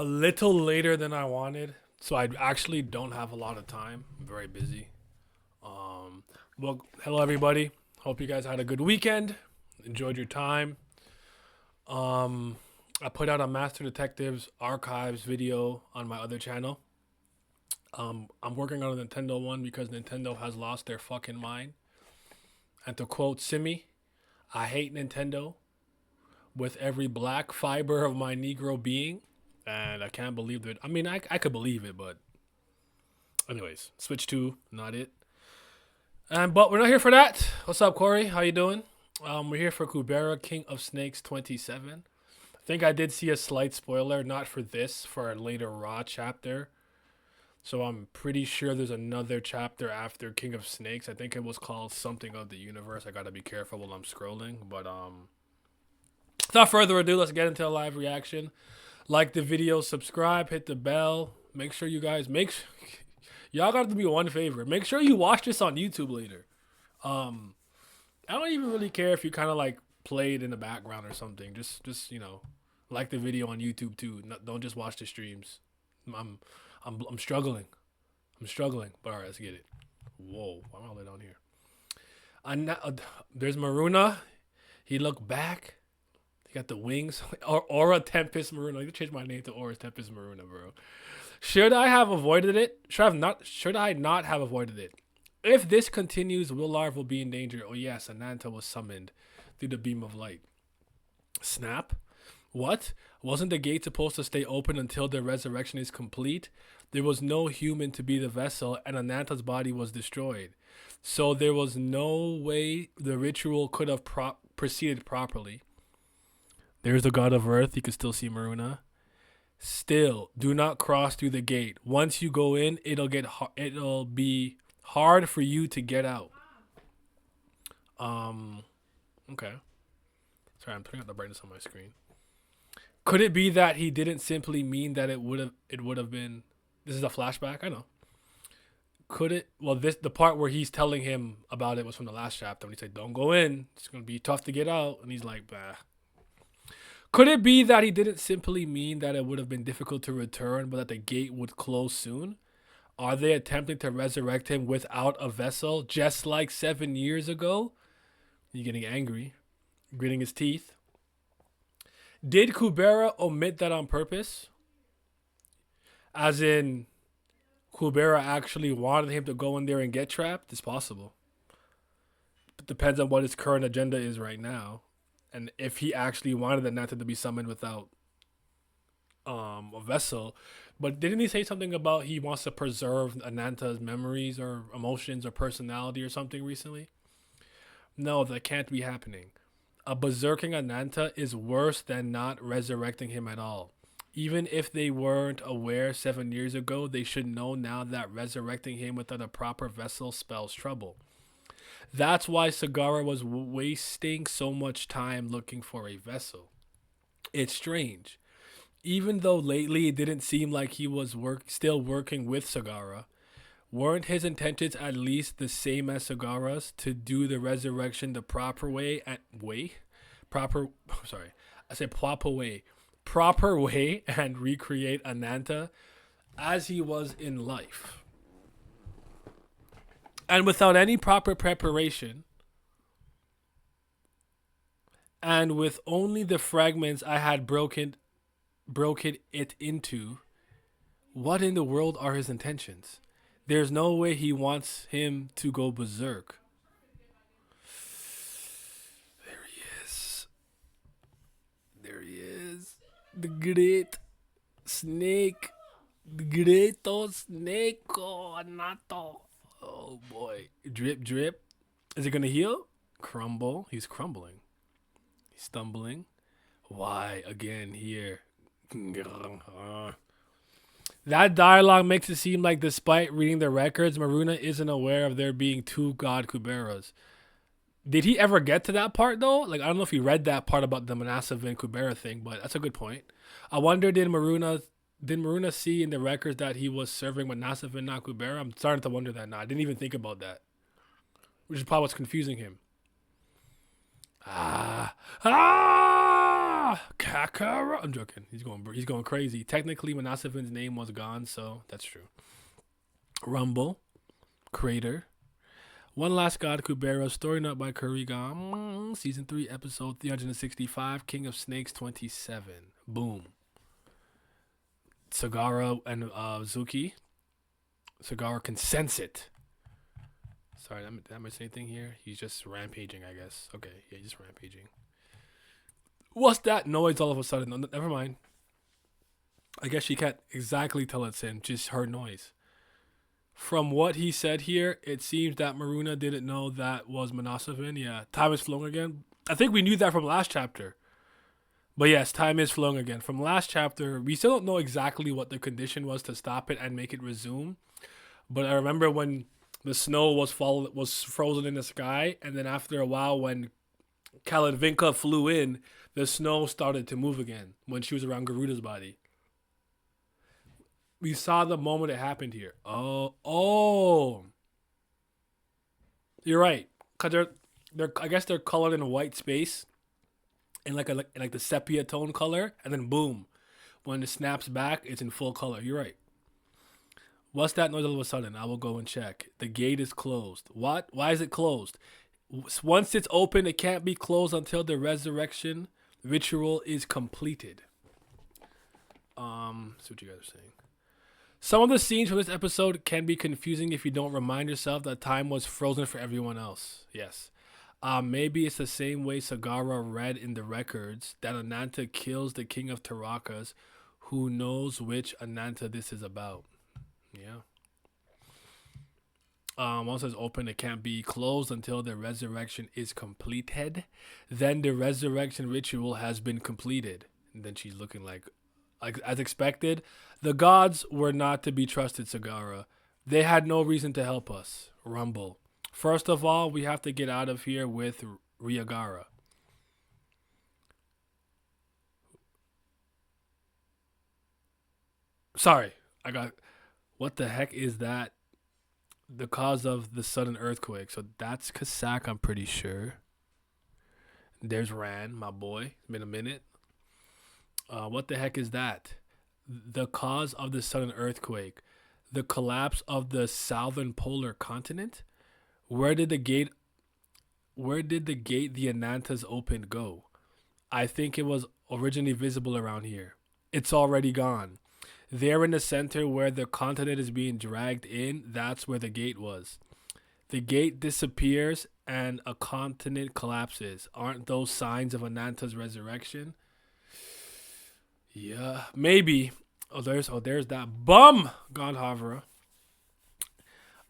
A little later than I wanted, so I actually don't have a lot of time. I'm very busy. Um, well, hello everybody. Hope you guys had a good weekend. Enjoyed your time. Um, I put out a Master Detectives Archives video on my other channel. I'm working on a Nintendo one because Nintendo has lost their fucking mind. And to quote Simi, I hate Nintendo with every black fiber of my Negro being. And I can't believe it. I mean, I could believe it, but anyways, Switch 2, not it. And but we're not here for that. What's up, Corey? How you doing? We're here for Kubera, King of Snakes 27. I think I did see a slight spoiler, not for this, for a later Raw chapter. So I'm pretty sure there's another chapter after King of Snakes. I think it was called something of the universe. I gotta be careful while I'm scrolling. But without further ado, let's get into a live reaction. Like the video, subscribe, hit the bell. Make sure you guys y'all got to do me one favor. Make sure you watch this on YouTube later. Um, I don't even really care if you kind of like play it in the background or something. Just like the video on YouTube too. No, don't just watch the streams. I'm, I'm struggling. I'm struggling. But all right, let's get it. Whoa, why am I down here? There's Maruna. He looked back. He got the wings. Aura Tempest Maruna. I need to change my name to Aura Tempest Maruna, bro. Should I have avoided it? Should I not have avoided it? If this continues, Willarv will be in danger. Oh yes, Ananta was summoned through the beam of light. Snap? What? Wasn't the gate supposed to stay open until the resurrection is complete? There was no human to be the vessel, and Ananta's body was destroyed. So there was no way the ritual could have proceeded properly. There's the god of earth. You can still see Maruna. Still, do not cross through the gate. Once you go in, it'll be hard for you to get out. Okay. Sorry, I'm turning up the brightness on my screen. Could it be that he didn't simply mean that it would have been? This is a flashback. I know. Could it? Well, the part where he's telling him about it was from the last chapter when he said, "Don't go in. It's gonna be tough to get out," and he's like, "Bah." Could it be that he didn't simply mean that it would have been difficult to return, but that the gate would close soon? Are they attempting to resurrect him without a vessel, just like 7 years ago? He's getting angry, gritting his teeth. Did Kubera omit that on purpose? As in, Kubera actually wanted him to go in there and get trapped? It's possible. It depends on what his current agenda is right now. And if he actually wanted Ananta to be summoned without a vessel. But didn't he say something about he wants to preserve Ananta's memories or emotions or personality or something recently? No, that can't be happening. A berserking Ananta is worse than not resurrecting him at all. Even if they weren't aware 7 years ago, they should know now that resurrecting him without a proper vessel spells trouble. That's why Sagara was wasting so much time looking for a vessel. It's strange. Even though lately it didn't seem like he was still working with Sagara, weren't his intentions at least the same as Sagara's to do the resurrection the proper way proper way and recreate Ananta as he was in life? And without any proper preparation, and with only the fragments I had broken it into, what in the world are his intentions? There's no way he wants him to go berserk. There he is. There he is. The great snake. The great snake. Oh, Nato. Oh boy. Drip, drip. Is it going to heal? Crumble. He's crumbling. He's stumbling. Why again here? That dialogue makes it seem like despite reading the records, Maruna isn't aware of there being two God Kuberas. Did he ever get to that part though? Like, I don't know if he read that part about the Manasavin Kubera thing, but that's a good point. I wonder, did Maruna see in the records that he was serving Manasavin, not Kubera? I'm starting to wonder that now. I didn't even think about that, which is probably what's confusing him. Kakara. I'm joking. He's going crazy. Technically, Manasavin's name was gone, so that's true. Rumble, Crater, One Last God, Kubera, story not by Kurigan, season 3, episode 365, King of Snakes 27. Boom. Sagara and Zuki. Sagara can sense it. Sorry, did I miss anything here? He's just rampaging, I guess. Okay, yeah, he's just rampaging. What's that noise all of a sudden? No, never mind. I guess she can't exactly tell it's him, just her noise. From what he said here, it seems that Maruna didn't know that was Manasavin. Yeah, time is flowing again. I think we knew that from last chapter. But yes, time is flowing again. From last chapter, we still don't know exactly what the condition was to stop it and make it resume. But I remember when the snow was frozen in the sky, and then after a while when Kaladvinka flew in, the snow started to move again when she was around Garuda's body. We saw the moment it happened here. Oh. You're right. Cause I guess they're colored in a white space, in like the sepia tone color, and then boom, when it snaps back, it's in full color. You're right. What's that noise all of a sudden? I will go and check. The gate is closed. What? Why is it closed? Once it's open, it can't be closed until the resurrection ritual is completed. See what you guys are saying. Some of the scenes from this episode can be confusing if you don't remind yourself that time was frozen for everyone else. Yes. Maybe it's the same way Sagara read in the records that Ananta kills the king of Tarakas. Who knows which Ananta this is about? Yeah. Once it's open, it can't be closed until the resurrection is completed. Then the resurrection ritual has been completed. And then she's looking like as expected. The gods were not to be trusted, Sagara. They had no reason to help us. Rumble. First of all, we have to get out of here with Ryagara. Sorry, what the heck is that? The cause of the sudden earthquake. So that's Kasak, I'm pretty sure. There's Ran, my boy. It's been a minute. What the heck is that? The cause of the sudden earthquake. The collapse of the southern polar continent? Where did the gate the Anantas opened go? I think it was originally visible around here. It's already gone. There in the center where the continent is being dragged in, that's where the gate was. The gate disappears and a continent collapses. Aren't those signs of Ananta's resurrection? Yeah, maybe. There's that bum, Godhavara.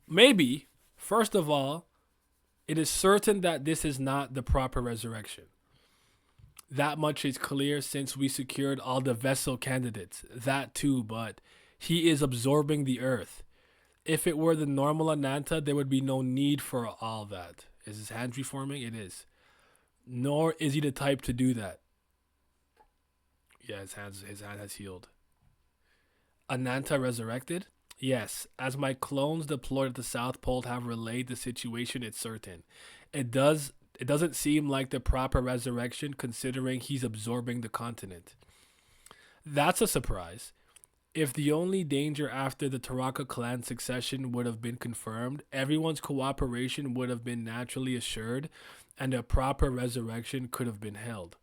Maybe, first of all, it is certain that this is not the proper resurrection. That much is clear since we secured all the vessel candidates. That too, but he is absorbing the earth. If it were the normal Ananta, there would be no need for all that. Is his hands reforming? It is. Nor is he the type to do that. Yeah, his hand has healed. Ananta resurrected? Yes, as my clones deployed at the South Pole have relayed the situation, it's certain. It doesn't seem like the proper resurrection considering he's absorbing the continent. That's a surprise. If the only danger after the Taraka clan succession would have been confirmed, everyone's cooperation would have been naturally assured, and a proper resurrection could have been held.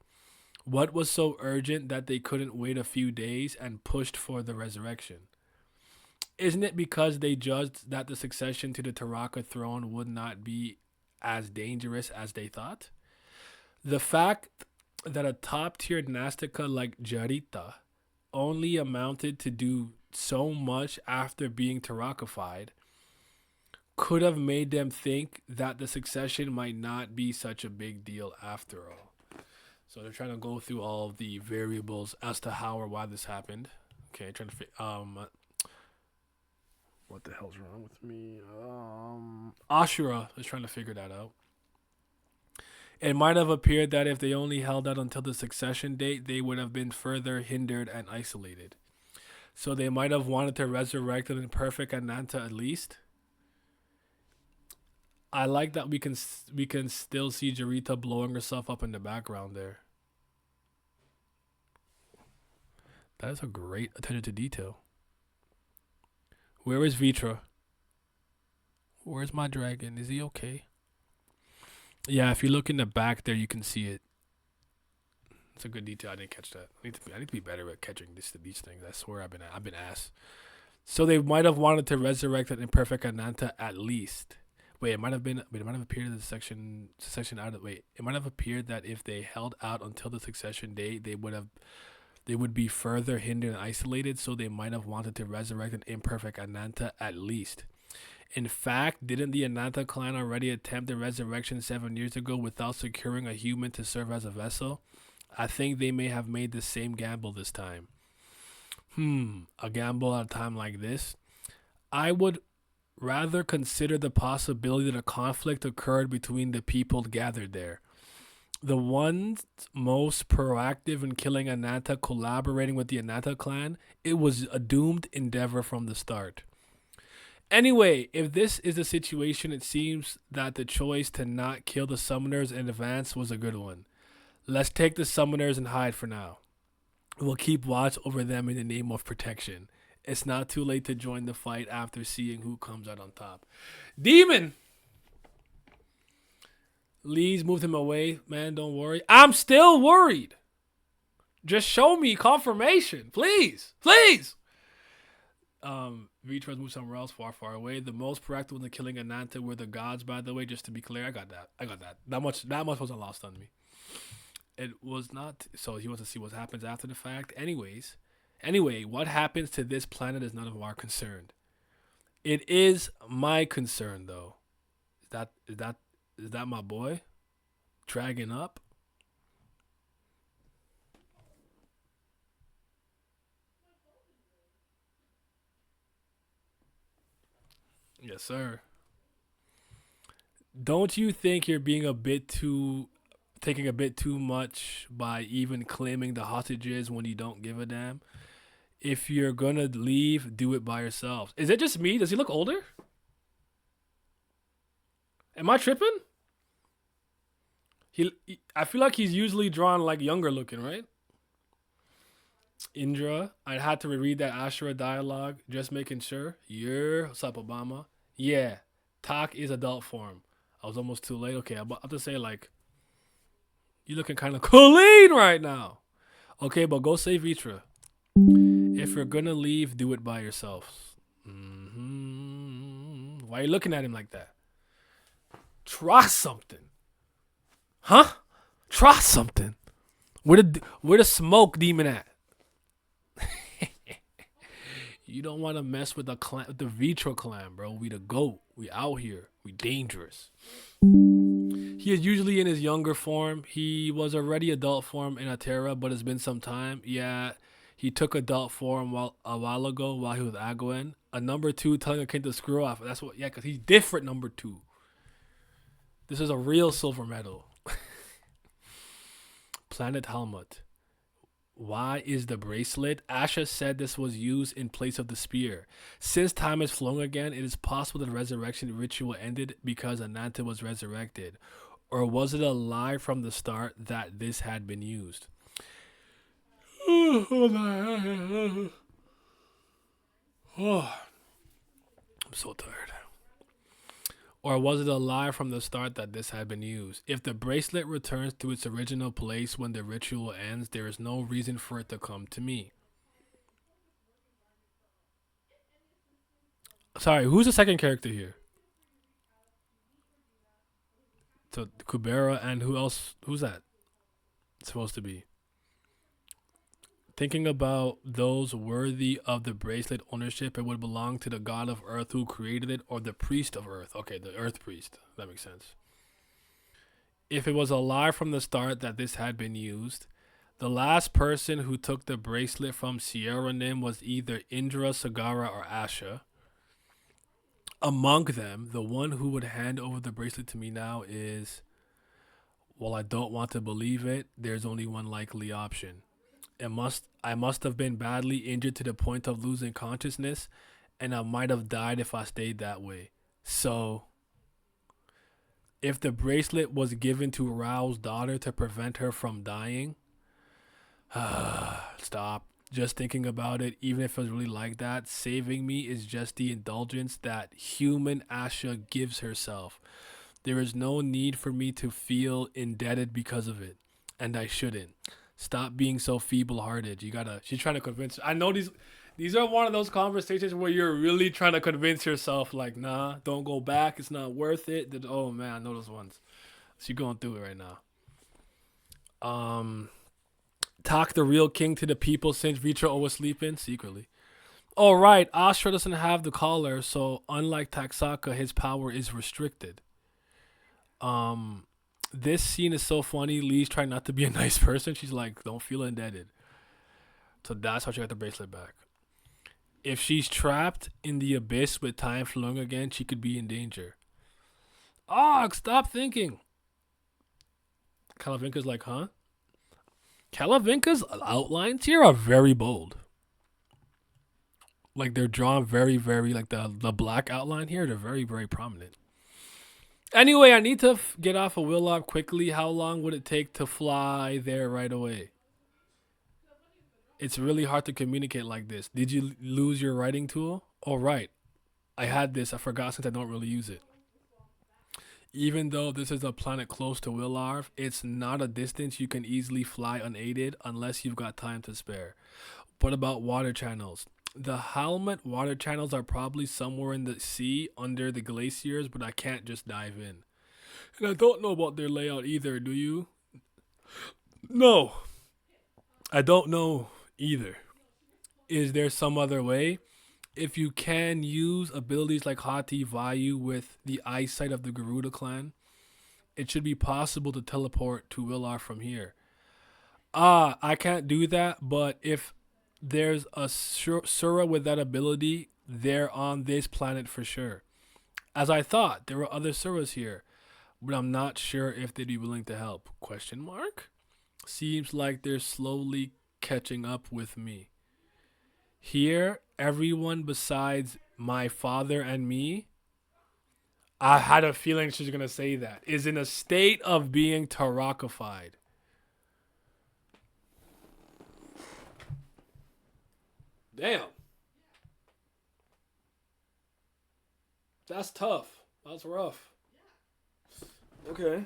What was so urgent that they couldn't wait a few days and pushed for the resurrection? Isn't it because they judged that the succession to the Taraka throne would not be as dangerous as they thought? The fact that a top-tier Nastica like Jarita only amounted to do so much after being Tarakafied could have made them think that the succession might not be such a big deal after all. So they're trying to go through all of the variables as to how or why this happened. Okay, trying to what the hell's wrong with me? Ashura is trying to figure that out. It might have appeared that if they only held out until the succession date, they would have been further hindered and isolated. So they might have wanted to resurrect an imperfect Ananta at least. I like that we can still see Jarita blowing herself up in the background there. That is a great attention to detail. Where is Vitra? Where's my dragon? Is he okay? Yeah, if you look in the back there, you can see it. It's a good detail. I didn't catch that. I need to be better at catching these things. I swear I've been ass. So they might have wanted to resurrect an imperfect Ananta at least. Wait, it might have been. Wait, it might have appeared in the section out of. Wait, it might have appeared that if they held out until the succession day, they would be further hindered and isolated. So they might have wanted to resurrect an imperfect Ananta at least. In fact, didn't the Ananta clan already attempt the resurrection 7 years ago without securing a human to serve as a vessel? I think they may have made the same gamble this time. A gamble at a time like this? I would rather consider the possibility that a conflict occurred between the people gathered there. The ones most proactive in killing Ananta collaborating with the Ananta clan, it was a doomed endeavor from the start. Anyway, if this is the situation, it seems that the choice to not kill the summoners in advance was a good one. Let's take the summoners and hide for now. We'll keep watch over them in the name of protection. It's not too late to join the fight after seeing who comes out on top. Demon! Lee's moved him away. Man, don't worry. I'm still worried. Just show me confirmation. Please. Please. Vitras moved somewhere else, far, far away. The most proactive in killing Ananta were the gods, by the way, just to be clear. I got that. That much wasn't lost on me. It was not. So he wants to see what happens after the fact. Anyway, what happens to this planet is none of our concern. It is my concern, though. Is that my boy? Dragging up? Yes, sir. Don't you think you're being taking a bit too much by even claiming the hostages when you don't give a damn? If you're gonna leave, do it by yourselves. Is it just me? Does he look older? Am I tripping? I feel like he's usually drawn like younger looking, right? Indra, I had to reread that Ashura dialogue, just making sure. Yeah, what's up, Obama? Yeah, talk is adult form. I was almost too late. Okay, I'm about to say like, you looking kind of clean right now. Okay, but go save Vitra. If you're gonna leave, do it by yourselves. Why are you looking at him like that? Try something. Huh? Try something. Where the smoke demon at? You don't want to mess with the Vitra clan, bro. We the GOAT. We out here. We dangerous. He is usually in his younger form. He was already adult form in Atera, but it's been some time. Yeah, he took adult form a while ago while he was Aguen. A number 2 telling a kid to screw off. That's what. Yeah, because he's different. Number 2. This is a real silver medal. Planet Helmut. Why is the bracelet? Asha said this was used in place of the spear. Since time has flown again, it is possible the resurrection ritual ended because Ananta was resurrected. Or was it a lie from the start that this had been used? Oh, I'm so tired. Or was it a lie from the start that this had been used? If the bracelet returns to its original place when the ritual ends, there is no reason for it to come to me. Sorry, who's the second character here? So Kubera and who else? Who's that supposed to be? Thinking about those worthy of the bracelet ownership, it would belong to the god of earth who created it or the priest of earth. Okay, the earth priest. That makes sense. If it was a lie from the start that this had been used, the last person who took the bracelet from Sierra Nim was either Indra, Sagara, or Asha. Among them, the one who would hand over the bracelet to me now is, well, I don't want to believe it, there's only one likely option. I must have been badly injured to the point of losing consciousness, and I might have died if I stayed that way. So, if the bracelet was given to Rao's daughter to prevent her from dying, stop. Just thinking about it, even if it was really like that, saving me is just the indulgence that human Asha gives herself. There is no need for me to feel indebted because of it, and I shouldn't. Stop being so feeble-hearted. You gotta. She's trying to convince. I know these are one of those conversations where you're really trying to convince yourself, like, nah, don't go back. It's not worth it. Oh man, I know those ones. She's going through it right now. Um, Talk the real king to the people since Vitra was sleeping secretly. Oh right, Ashra doesn't have the collar, so unlike Taksaka, his power is restricted. Um, this scene is so funny. Lee's trying not to be a nice person. She's like, "Don't feel indebted." So that's how she got the bracelet back. If she's trapped in the abyss with time flowing again, she could be in danger. Ah, stop thinking. Kalavinka's like, huh? Kalavinka's outlines here are very bold. Like they're drawn very, very like the black outline here. They're very, very prominent. Anyway, I need to get off of Willow quickly. How long would it take to fly there right away? It's really hard to communicate like this. Did you lose your writing tool? Oh, right. I had this. I forgot since I don't really use it. Even though this is a planet close to Willarv, it's not a distance you can easily fly unaided unless you've got time to spare. What about water channels? The Halmet water channels are probably somewhere in the sea under the glaciers, but I can't just dive in. And I don't know about their layout either, do you? No, I don't know either. Is there some other way? If you can use abilities like Hati Vayu with the eyesight of the Garuda clan, it should be possible to teleport to Willar from here. I can't do that, but if there's a Sura with that ability, they're on this planet for sure. As I thought, there were other Suras here, but I'm not sure if they'd be willing to help. Question mark? Seems like they're slowly catching up with me. Here, everyone besides my father and me, I had a feeling she's going to say that, is in a state of being Tarakified. Damn. That's tough. That's rough. Okay.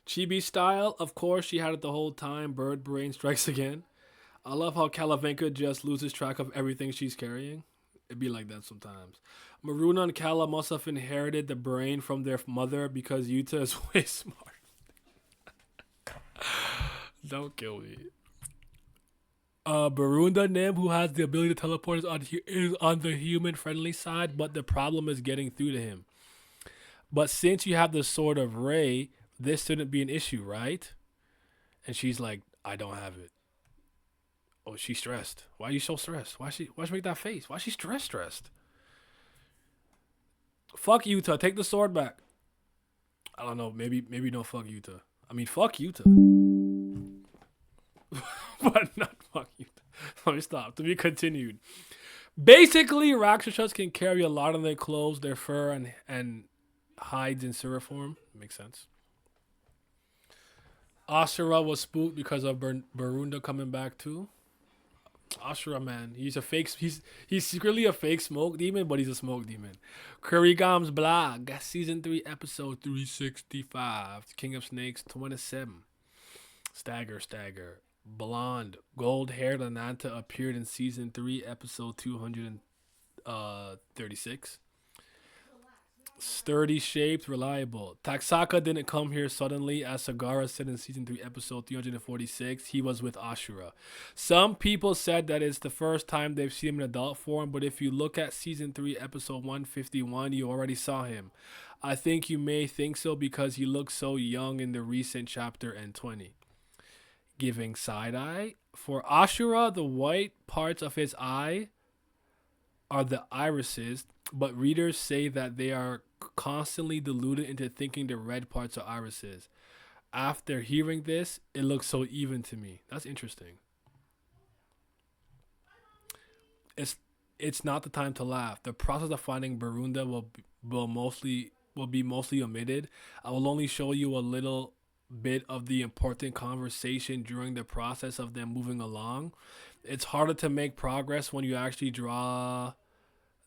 Chibi style, of course, she had it the whole time. Bird brain strikes again. I love how Kalavenka just loses track of everything she's carrying. It'd be like that sometimes. Maruna and Kala must have inherited the brain from their mother because Yuta is way smart. Don't kill me. Barunda Nim, who has the ability to teleport, is on the human friendly side, but the problem is getting through to him. But since you have the sword of Ray, this shouldn't be an issue, right? And she's like, I don't have it. Oh, she's stressed. Why are you so stressed? Why she make that face? Why is she stressed? Fuck Yuta. Take the sword back. I don't know. Maybe don't fuck Yuta. I mean, fuck Yuta. But not fuck Yuta. Let me stop. To be continued. Basically, Rakshasas can carry a lot of their clothes, their fur, and hides in Sura form. Makes sense. Asura was spooked because of Barunda coming back too. Ashura, man, he's a fake. He's secretly a fake smoke demon, but he's a smoke demon. Kurigam's blog, season 3, episode 365. King of Snakes 27. Stagger. Blonde, gold-haired Ananta appeared in season 3, episode 236. Sturdy shaped, reliable. Taksaka didn't come here suddenly, as Sagara said in season 3, episode 346. He was with Ashura. Some people said that it's the first time they've seen him in adult form, but if you look at season 3, episode 151, you already saw him. I think you may think so because he looks so young in the recent chapter and 20. Giving side eye. For Ashura, the white parts of his eye are the irises, but readers say that they are constantly deluded into thinking the red parts are irises. After hearing this, it looks so even to me. That's interesting. It's not the time to laugh. The process of finding Barunda will be mostly omitted. I will only show you a little bit of the important conversation during the process of them moving along. It's harder to make progress when you actually draw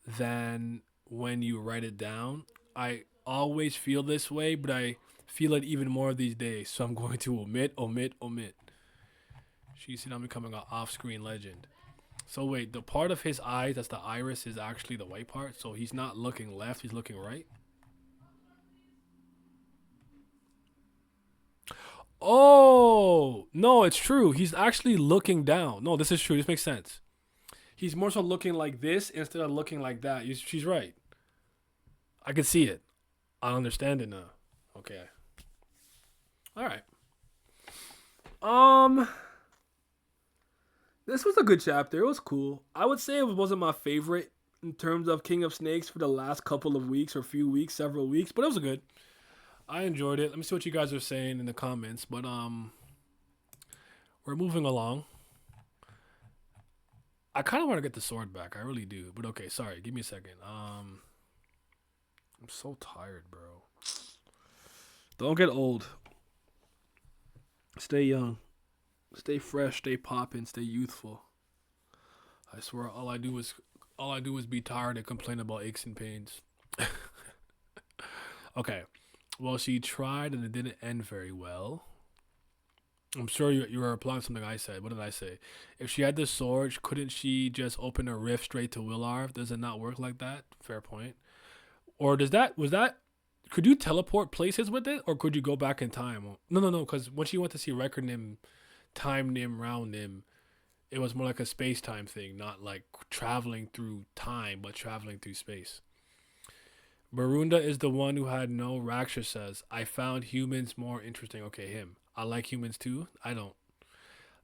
than when you write it down. I always feel this way, but I feel it even more these days. So I'm going to omit. She said I'm becoming an off-screen legend. So wait, the part of his eyes that's the iris is actually the white part. So he's not looking left; he's looking right. Oh no, it's true. He's actually looking down. No, this is true. This makes sense. He's more so looking like this instead of looking like that. She's right. I can see it. I understand it now. Okay. All right. Um, this was a good chapter. It was cool. I would say it wasn't my favorite in terms of King of Snakes for the last couple of weeks or few weeks, several weeks, but it was good. I enjoyed it. Let me see what you guys are saying in the comments. But we're moving along. I kind of want to get the sword back. I really do. But okay, sorry. Give me a second. I'm so tired, bro. Don't get old. Stay young. Stay fresh. Stay popping. Stay youthful. I swear, all I do is be tired and complain about aches and pains. Okay. Well, she tried and it didn't end very well. I'm sure you were applying something I said. What did I say? If she had the sword, couldn't she just open a rift straight to Willarv? Does it not work like that? Fair point. Or could you teleport places with it? Or could you go back in time? No. Because when she went to see Record Nim, Time Nim, Round Nim, it was more like a space-time thing, not like traveling through time, but traveling through space. Maruna is the one who had no. Raksha says, I found humans more interesting. Okay, him. I like humans too. I don't.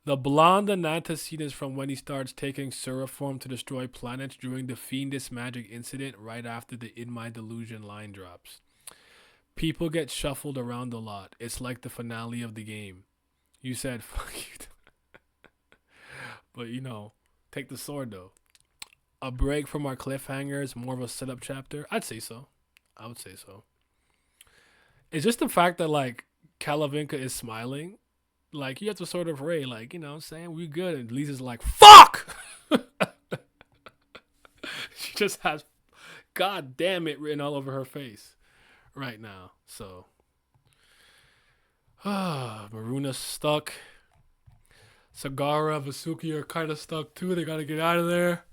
The blonde Ananta scene is from when he starts taking Sura form to destroy planets during the Fiendish magic incident right after the In My Delusion line drops. People get shuffled around a lot. It's like the finale of the game. You said, fuck you. But take the sword though. A break from our cliffhangers, more of a setup chapter? I'd say so. I would say so. It's just the fact that like Kalavinka is smiling. Like you have to sort of ray, like, what I'm saying, we good. And Lisa's like, fuck! She just has God damn it written all over her face right now. So Maruna's stuck. Sagara, Vasuki are kind of stuck too. They gotta get out of there.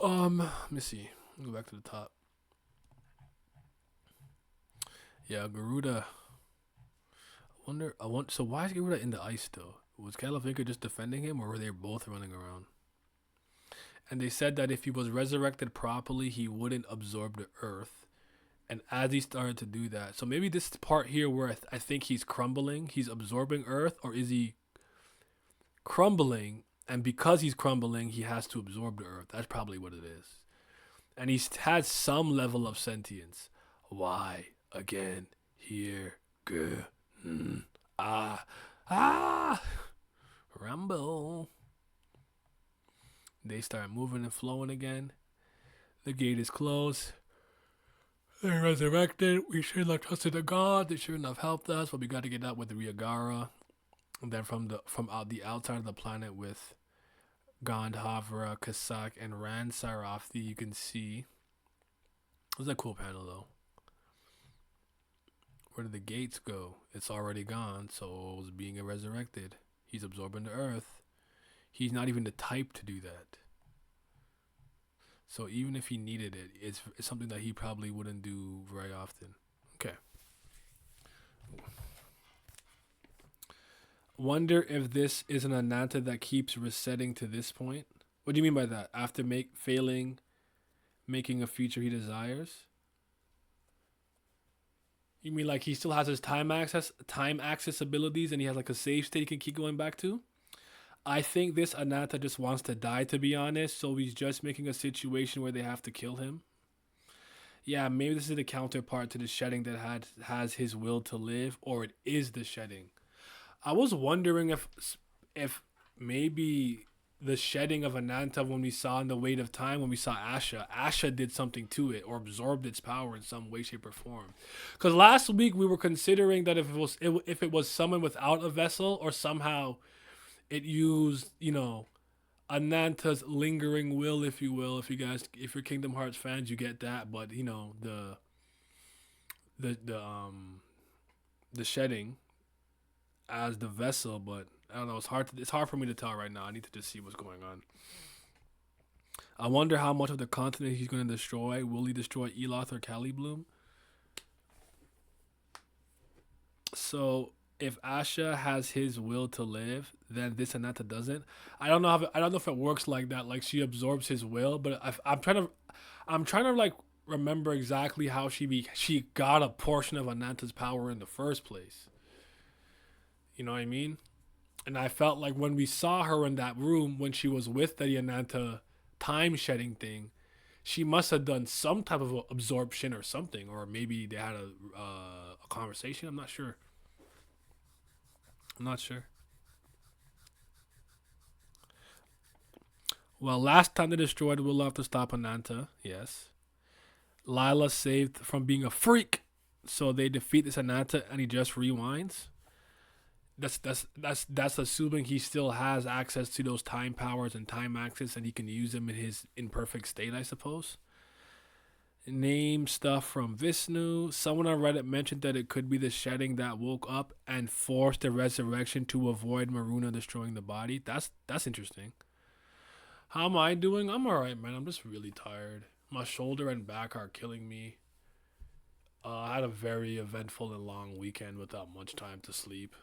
Let me see. Go back to the top. Yeah, Garuda. So why is Garuda in the ice still? Was Kalavinka just defending him, or were they both running around? And they said that if he was resurrected properly, he wouldn't absorb the earth. And as he started to do that, so maybe this part here where I think he's crumbling, he's absorbing earth, or is he crumbling? And because he's crumbling, he has to absorb the earth. That's probably what it is. And he's had some level of sentience. Why again here? Rumble. They start moving and flowing again. The gate is closed. They're resurrected. We shouldn't have trusted the god. They shouldn't have helped us, but we got to get out with the Riagara. And then from the outside of the planet with Gandhavra, Kasak, and Rand Sarafthi, you can see. It was a cool panel though. Where did the gates go? It's already gone. Souls being resurrected. He's absorbing the earth. He's not even the type to do that. So even if he needed it, it's something that he probably wouldn't do very often. Okay. Wonder if this is an Ananta that keeps resetting to this point. What do you mean by that? After failing making a feature he desires? You mean like he still has his time access abilities and he has like a save state he can keep going back to? I think this Ananta just wants to die, to be honest, so he's just making a situation where they have to kill him. Yeah, maybe this is the counterpart to the shedding that has his will to live, or it is the shedding. I was wondering if maybe the shedding of Ananta when we saw in the Weight of Time, when we saw Asha. Asha did something to it or absorbed its power in some way, shape, or form. Because last week we were considering that if it was someone without a vessel or somehow it used, Ananta's lingering will, if you will. If you're Kingdom Hearts fans, you get that. But the shedding as the vessel, but I don't know. It's hard for me to tell right now. I need to just see what's going on. I wonder how much of the continent he's going to destroy. Will he destroy Eloth or Calibloom? So if Asha has his will to live, then this Ananta doesn't. I don't know if it works like that. Like she absorbs his will, but I'm trying to like remember exactly how she got a portion of Ananta's power in the first place. You know what I mean? And I felt like when we saw her in that room when she was with the Ananta time shedding thing, she must have done some type of absorption or something, or maybe they had a conversation. I'm not sure. I'm not sure. Well, last time they destroyed Will Love to stop Ananta, yes. Lila saved from being a freak, so they defeat this Ananta, and he just rewinds. That's assuming he still has access to those time powers and time access, and he can use them in his imperfect state, I suppose. Name stuff from Vishnu. Someone on Reddit mentioned that it could be the shedding that woke up and forced the resurrection to avoid Maruna destroying the body. That's interesting. How am I doing? I'm alright, man. I'm just really tired. My shoulder and back are killing me. I had a very eventful and long weekend without much time to sleep.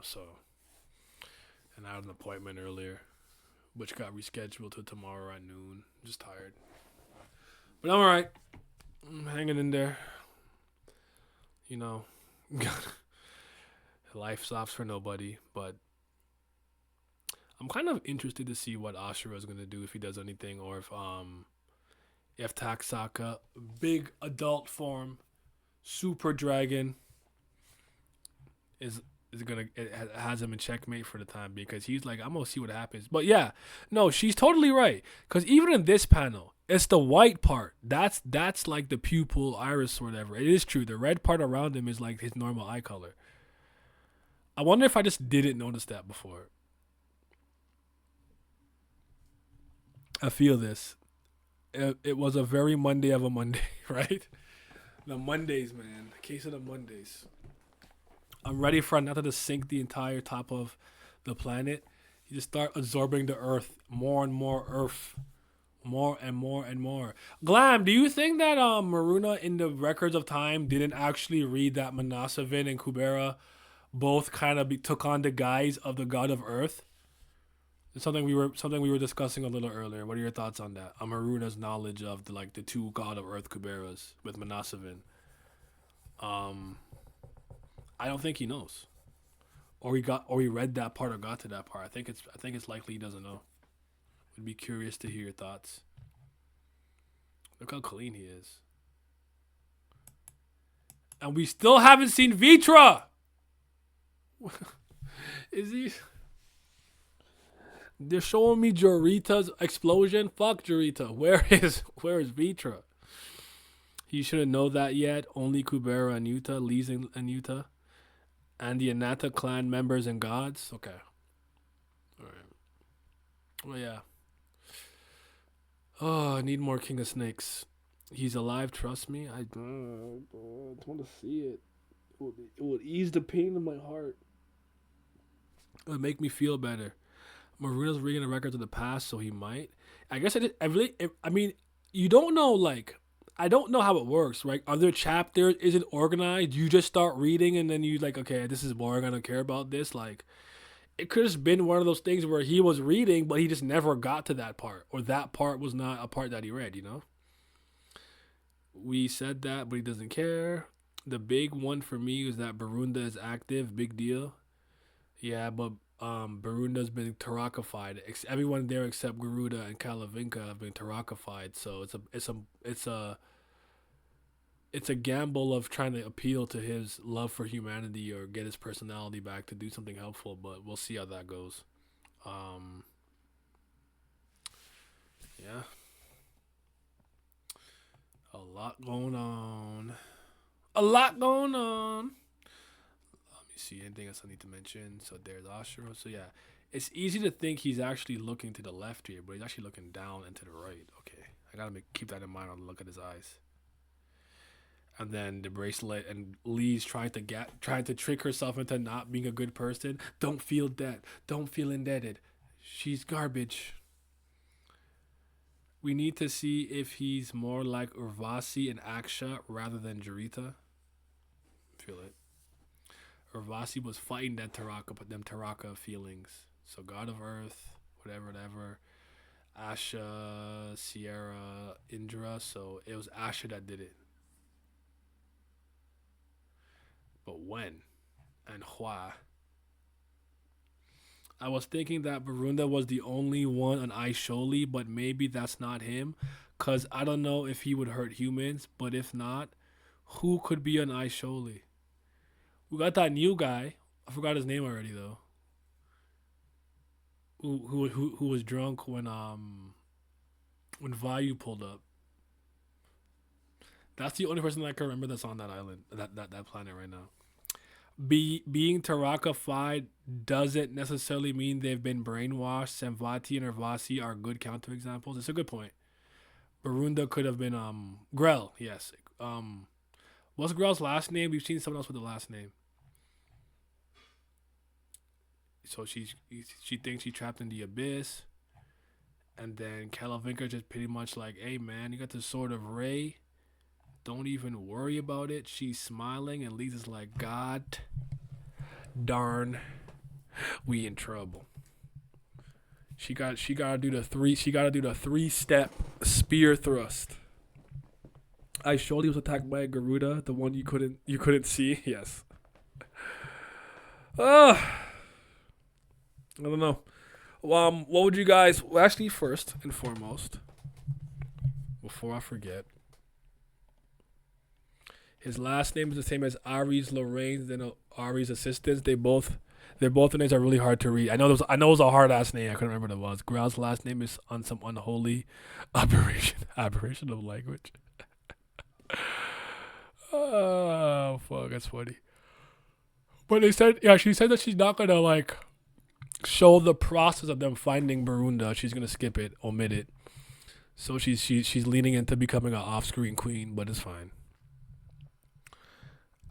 So, and I had an appointment earlier, which got rescheduled to tomorrow at noon. I'm just tired. But I'm alright. I'm hanging in there. You know, life stops for nobody. But I'm kind of interested to see what Ashura is going to do, if he does anything, or if Taksaka, big adult form, Super Dragon is gonna it has him in checkmate for the time, because he's like, I'm gonna see what happens. But yeah, no, she's totally right, because even in this panel, it's the white part that's like the pupil, iris, or whatever. It is true. The red part around him is like his normal eye color. I wonder if I just didn't notice that before. I feel this. It was a very Monday of a Monday, right? The Mondays, man. The case of the Mondays. I'm ready for Anata to sink the entire top of the planet. You just start absorbing the earth. More and more earth. More and more and more. Glam, do you think that Maruna in the Records of Time didn't actually read that Manasavin and Kubera both kind of took on the guise of the god of earth? It's something we were discussing a little earlier. What are your thoughts on that? On Maruna's knowledge of the two god of earth Kuberas with Manasavin. I don't think he knows, or he read that part or got to that part. I think it's likely he doesn't know. Would be curious to hear your thoughts. Look how clean he is, and we still haven't seen Vitra. Is he? They're showing me Jorita's explosion. Fuck Jorita. Where is Vitra? He shouldn't know that yet. Only Kubera and Yuta, Lee's and Yuta, and the Anata clan members and gods. Okay. All right. Well, yeah. Oh, I need more King of Snakes. He's alive. Trust me. I want to see it. It would ease the pain in my heart. It would make me feel better. Maruna's reading the records of the past, so he might. I guess I mean, you don't know, like, I don't know how it works, right? Are there chapters? Is it organized? You just start reading and then you like, okay, this is boring. I don't care about this. Like, it could have been one of those things where he was reading, but he just never got to that part, or that part was not a part that he read, We said that, but he doesn't care. The big one for me is that Barunda is active. Big deal. Yeah, but Barunda's been Tarakafied. Everyone there except Garuda and Kalavinka have been Tarakafied. So it's a gamble of trying to appeal to his love for humanity or get his personality back to do something helpful. But we'll see how that goes. Yeah. A lot going on. A lot going on. Let me see. Anything else I need to mention? So there's Ashura. So yeah. It's easy to think he's actually looking to the left here, but he's actually looking down and to the right. Okay. I gotta keep that in mind on the look at his eyes. And then the bracelet and Lee's trying to trick herself into not being a good person. Don't feel debt. Don't feel indebted. She's garbage. We need to see if he's more like Urvasi and Aksha rather than Jarita. Feel it. Urvasi was fighting that Taraka, but them Taraka feelings. So God of Earth, whatever. Asha, Sierra, Indra. So it was Asha that did it. But when? And why? I was thinking that Barunda was the only one on Aisholi, but maybe that's not him. Because I don't know if he would hurt humans, but if not, who could be on Aisholi? We got that new guy. I forgot his name already, though. Who was drunk when Vayu pulled up. That's the only person I can remember that's on that island, that planet right now. Being Taraka-fied doesn't necessarily mean they've been brainwashed. Samvati and Urvasi are good counterexamples. It's a good point. Barunda could have been Grell, yes. What's Grell's last name? We've seen someone else with the last name. So she thinks she's trapped in the abyss. And then Kalavinka just pretty much like, hey man, you got the sword of Ray. Don't even worry about it. She's smiling, and Lisa's like, God darn, we in trouble. She gotta do the 3-step spear thrust. I showed he was attacked by a Garuda, the one you couldn't see. Yes. I don't know. What would you guys? Well, actually, first and foremost, before I forget. His last name is the same as Ari's Lorraine's and Ari's assistants. Their both names are really hard to read. I know it was a hard ass name. I couldn't remember what it was. Grau's last name is on some unholy aberration of language. Oh fuck, that's funny. But she said that she's not gonna like show the process of them finding Barunda. She's gonna skip it, omit it. So she's leaning into becoming an off-screen queen, but it's fine.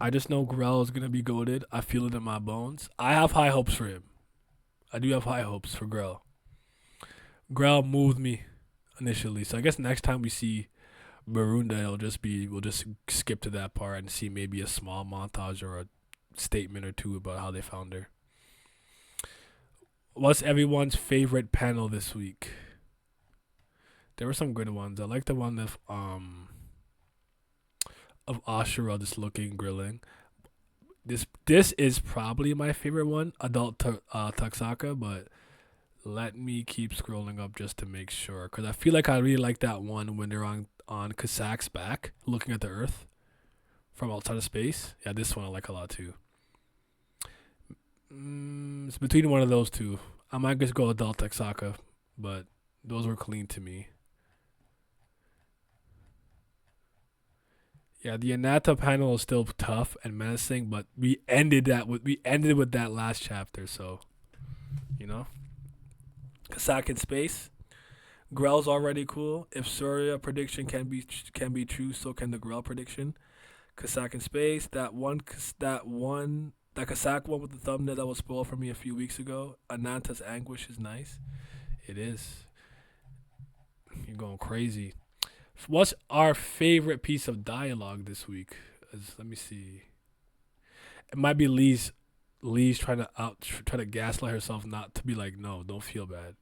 I just know Grell is going to be goated. I feel it in my bones. I have high hopes for him. I do have high hopes for Grell. Grell moved me initially. So I guess next time we see Barunda, we'll just skip to that part and see maybe a small montage or a statement or two about how they found her. What's everyone's favorite panel this week? There were some good ones. I like the one of Ashura just looking grilling. This is probably my favorite one, adult Taksaka, but let me keep scrolling up just to make sure, because I feel like I really like that one when they're on Kasak's back looking at the Earth from outside of space. Yeah, this one I like a lot too. It's between one of those two. I might just go adult Taksaka, but those were clean to me. Yeah, the Anata panel is still tough and menacing, but we ended with that last chapter, so Kasak in space. Grell's already cool. If Surya prediction can be true, so can the Grell prediction. Kasak in space. That Kasak one with the thumbnail that was spoiled for me a few weeks ago. Ananta's anguish is nice. It is. You're going crazy. What's our favorite piece of dialogue this week? Let me see. It might be Lee's trying to gaslight herself not to be like, no, don't feel bad.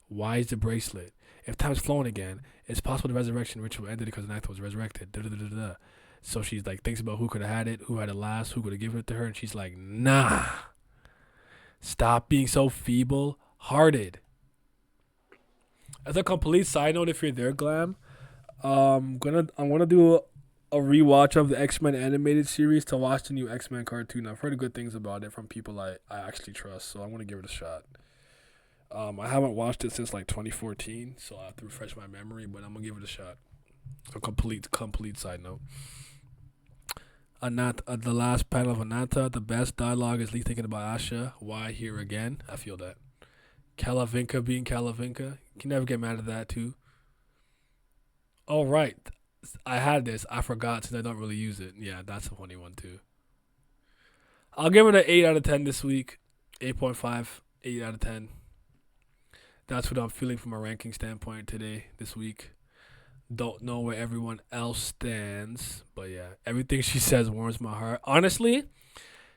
Why is the bracelet? If time's flowing again, it's possible the resurrection ritual ended because Ananta was resurrected. Da-da-da-da-da. So she's like, thinks about who could have had it, who had it last, who could have given it to her, and she's like, nah. Stop being so feeble-hearted. As a complete side note, if you're there, Glam, I'm gonna do a rewatch of the X-Men animated series to watch the new X-Men cartoon. I've heard good things about it from people I actually trust, so I'm gonna give it a shot. I haven't watched it since like 2014, so I have to refresh my memory. But I'm gonna give it a shot. So complete side note. The last panel of Ananta, the best dialogue is Lee thinking about Asha. Why here again? I feel that. Kalavinka being Kalavinka. You can never get mad at that too. Oh right. I had this. I forgot since I don't really use it. Yeah, that's a funny one too. I'll give it an 8 out of 10 this week. 8.5, 8 out of 10. That's what I'm feeling from a ranking standpoint this week. Don't know where everyone else stands, but yeah, everything she says warms my heart. Honestly,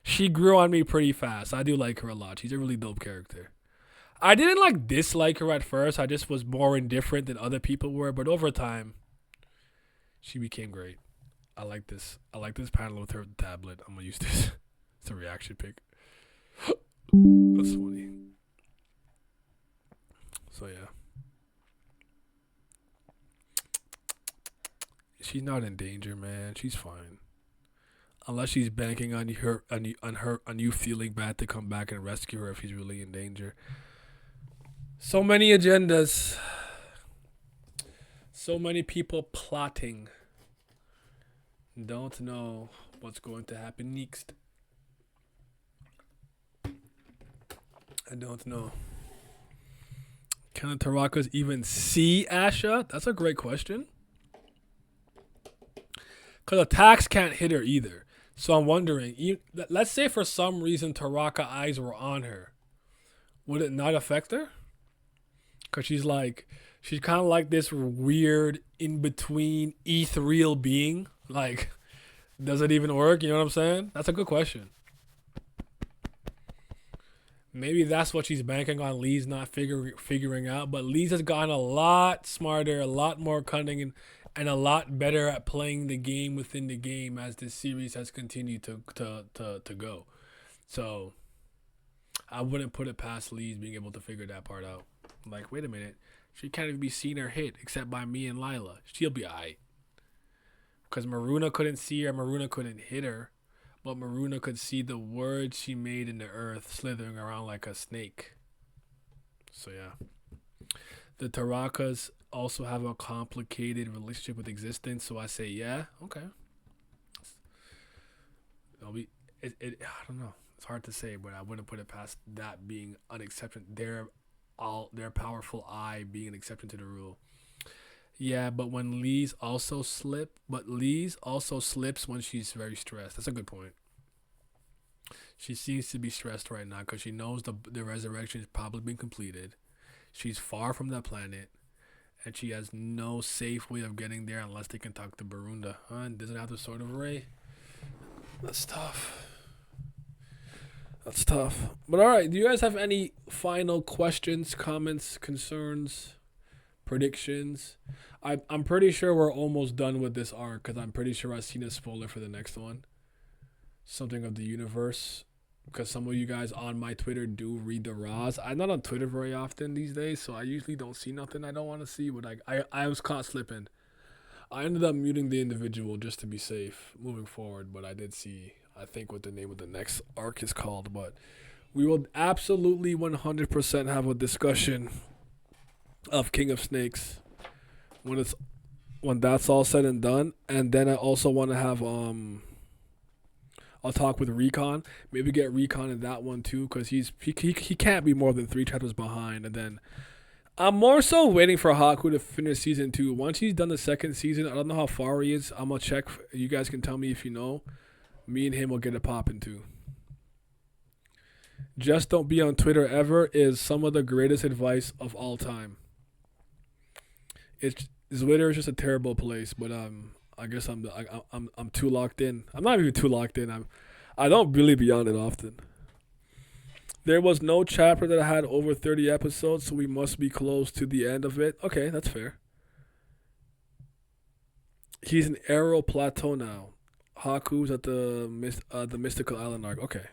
she grew on me pretty fast. I do like her a lot. She's a really dope character. I didn't like dislike her at first. I just was more indifferent than other people were, but over time, she became great. I like this. I like this panel with her tablet. I'm gonna use this. It's a reaction pic. That's funny. So yeah. She's not in danger, man. She's fine. Unless she's banking on you feeling bad to come back and rescue her if she's really in danger. So many agendas. So many people plotting. Don't know what's going to happen next. I don't know. Can the Tarakas even see Asha? That's a great question. Because attacks can't hit her either. So I'm wondering, let's say for some reason Taraka eyes were on her. Would it not affect her? Because she's kind of like this weird in-between ethereal being. Like, does it even work? You know what I'm saying? That's a good question. Maybe that's what she's banking on Lee's not figuring out. But Lee's has gotten a lot smarter, a lot more cunning, and a lot better at playing the game within the game as this series has continued to go. So I wouldn't put it past Lee's being able to figure that part out. Like, wait a minute. She can't even be seen or hit except by me and Lila. She'll be alright. Because Maruna couldn't see her, Maruna couldn't hit her. But Maruna could see the words she made in the earth slithering around like a snake. So yeah. The Tarakas also have a complicated relationship with existence, so I say yeah, okay. I don't know. It's hard to say, but I wouldn't put it past that being an exception. Their powerful eye being an exception to the rule. Yeah, but Lee's also slips when she's very stressed. That's a good point. She seems to be stressed right now because she knows the resurrection has probably been completed. She's far from that planet, and she has no safe way of getting there unless they can talk to Barunda. And doesn't have the Sword of Ray. That's tough. But all right, do you guys have any final questions, comments, concerns, predictions? I'm pretty sure we're almost done with this arc because I'm pretty sure I've seen a spoiler for the next one. Something of the universe. Because some of you guys on my Twitter do read the Raws. I'm not on Twitter very often these days, so I usually don't see nothing I don't want to see. But I was caught slipping. I ended up muting the individual just to be safe moving forward. But I did see, I think, what the name of the next arc is called. But we will absolutely 100% have a discussion of King of Snakes when that's all said and done. And then I also want to have I'll talk with Recon. Maybe get Recon in that one too, because he can't be more than 3 chapters behind. And then I'm more so waiting for Haku to finish season 2. Once he's done the second season, I don't know how far he is. I'm gonna check. You guys can tell me if you know. Me and him will get it popping too. Just don't be on Twitter ever is some of the greatest advice of all time. Twitter is just a terrible place, but I guess I'm too locked in. I'm not even too locked in. I don't really be on it often. There was no chapter that had over 30 episodes, so we must be close to the end of it. Okay, that's fair. He's in Arrow Plateau now. Haku's at the Mystical Island arc. Okay.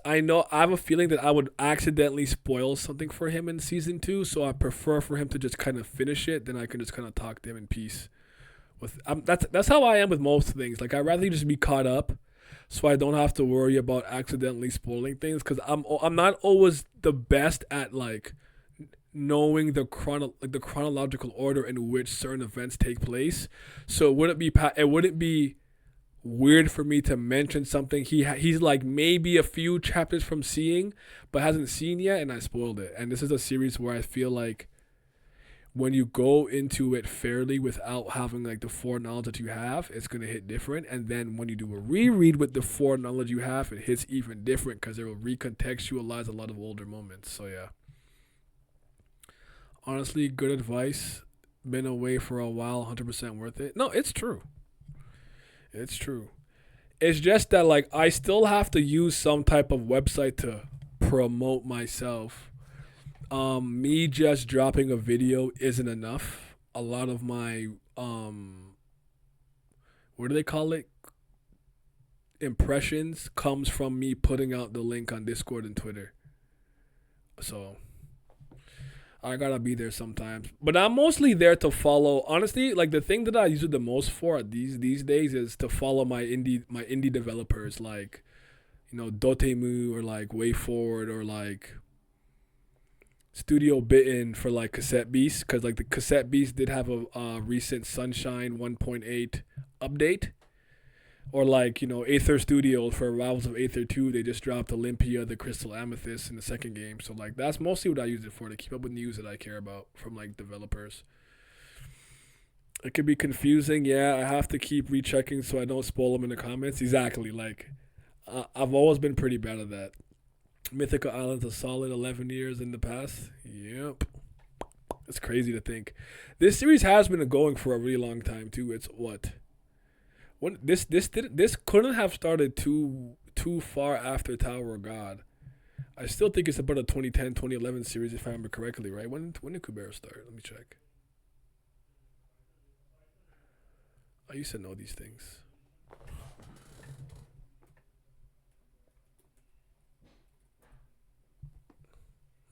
I know I have a feeling that I would accidentally spoil something for him in season 2, so I prefer for him to just kind of finish it. Then I can just kind of talk to him in peace. That's how I am with most things. Like I'd rather just be caught up, so I don't have to worry about accidentally spoiling things. Because I'm not always the best at like knowing the chronological order in which certain events take place. So it wouldn't be weird for me to mention something he's like maybe a few chapters from seeing but hasn't seen yet, and I spoiled it. And this is a series where I feel like when you go into it fairly without having like the foreknowledge that you have, it's gonna hit different. And then when you do a reread with the foreknowledge you have, it hits even different because it will recontextualize a lot of older moments. So yeah, honestly, good advice. Been away for a while, 100% worth it. No, it's true. It's true. It's just that like I still have to use some type of website to promote myself. Me just dropping a video isn't enough. A lot of my what do they call it? Impressions comes from me putting out the link on Discord and Twitter. So I gotta be there sometimes, but I'm mostly there to follow. Honestly, like the thing that I use it the most for these days is to follow my indie developers, like Dotemu or like WayForward or like Studio Bitten for like Cassette Beast, because like the Cassette Beast did have a recent Sunshine 1.8 update, or like Aether Studios for Rivals of Aether 2. They just dropped Olympia, the Crystal Amethyst in the second game. So like that's mostly what I use it for, to keep up with news that I care about from like developers. It could be confusing. Yeah, I have to keep rechecking so I don't spoil them in the comments. Exactly. Like I've always been pretty bad at that. Mythical Island's a solid 11 years in the past. Yep. It's crazy to think. This series has been going for a really long time too. It's what? When this couldn't have started too far after Tower of God. I still think it's about a 2010, 2011 series if I remember correctly, right? When did Kubera start? Let me check. I used to know these things.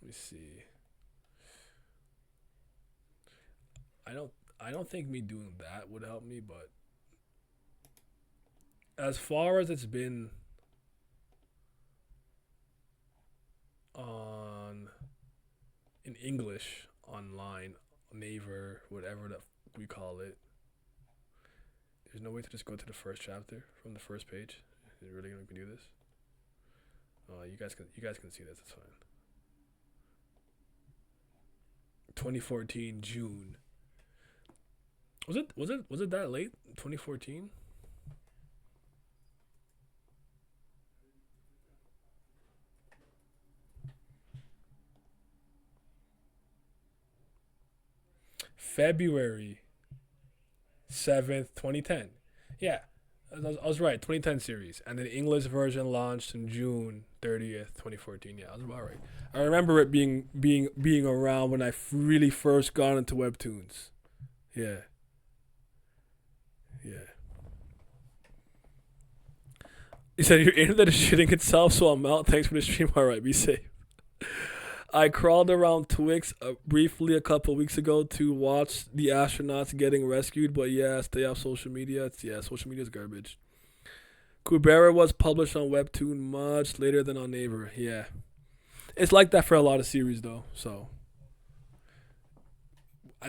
Let me see. I don't think me doing that would help me, but as far as it's been on in English online, Naver, whatever that we call it, there's no way to just go to the first chapter from the first page. Is it really gonna do this? You guys can see this. It's fine. 2014 June. Was it that late? 2014. February 7th, 2010. Yeah, I was right. 2010 series, and then the English version launched in June 30th, 2014. Yeah, I was about right. I remember it being around when I really first got into webtoons. Yeah, yeah. He said your internet is shitting itself, so I'm out. Thanks for the stream. All right, be safe. I crawled around Twix briefly a couple weeks ago to watch the astronauts getting rescued, but yeah, stay off social media. Social media is garbage. Kubera was published on Webtoon much later than on Naver. Yeah, it's like that for a lot of series though. So,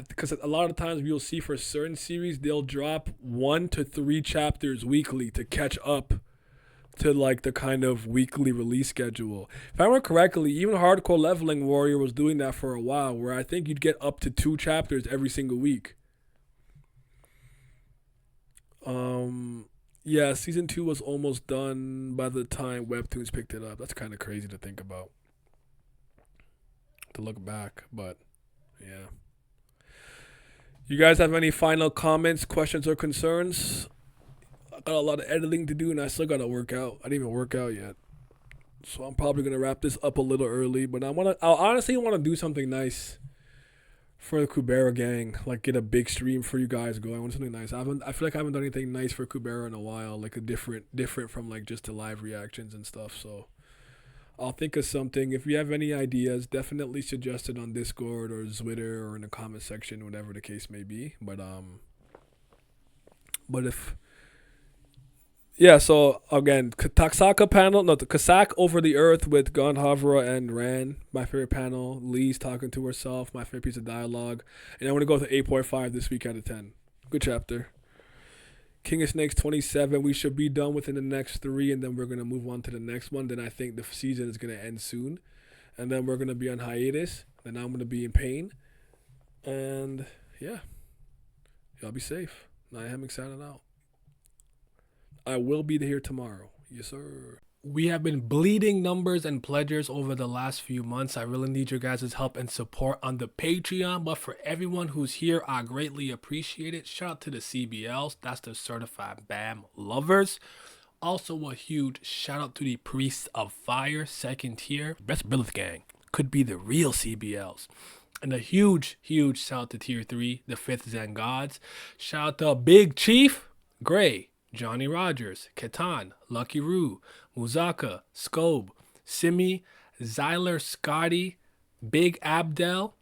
because a lot of times you'll see for certain series they'll drop 1 to 3 chapters weekly to catch up to like the kind of weekly release schedule. If I remember correctly, even Hardcore Leveling Warrior was doing that for a while, where I think you'd get up to 2 chapters every single week. Yeah, season 2 was almost done by the time Webtoons picked it up. That's kind of crazy to think about, to look back, but yeah. You guys have any final comments, questions, or concerns? I got a lot of editing to do, and I still gotta work out. I didn't even work out yet, so I'm probably gonna wrap this up a little early. But I honestly wanna do something nice for the Kubera gang, like get a big stream for you guys going. I want something nice. I feel like I haven't done anything nice for Kubera in a while, like a different from like just the live reactions and stuff. So I'll think of something. If you have any ideas, definitely suggest it on Discord or Twitter or in the comment section, whatever the case may be. But Yeah, so again, Taksaka panel, no, the Kasak over the earth with Gun Havra and Ran, my favorite panel. Lee's talking to herself, my favorite piece of dialogue. And I'm going to go with 8.5 this week out of 10. Good chapter. King of Snakes 27, we should be done within the next 3, and then we're going to move on to the next one. Then I think the season is going to end soon. And then we're going to be on hiatus. Then I'm going to be in pain. And yeah, y'all be safe. I am excited out. I will be here tomorrow. Yes, sir. We have been bleeding numbers and pledgers over the last few months. I really need your guys' help and support on the Patreon. But for everyone who's here, I greatly appreciate it. Shout out to the CBLs. That's the Certified BAM lovers. Also, a huge shout out to the Priests of Fire, 2nd tier. Best Brilith Gang. Could be the real CBLs. And a huge, huge shout out to Tier 3, the 5th Zen Gods. Shout out to Big Chief, Gray, Johnny Rogers, Ketan, Lucky Roo, Muzaka, Scobe, Simi, Zyler Scotty, Big Abdel,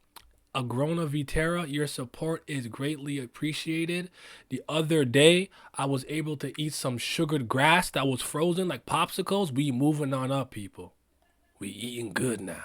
Agrona Vitera. Your support is greatly appreciated. The other day, I was able to eat some sugared grass that was frozen like popsicles. We moving on up, people. We eating good now.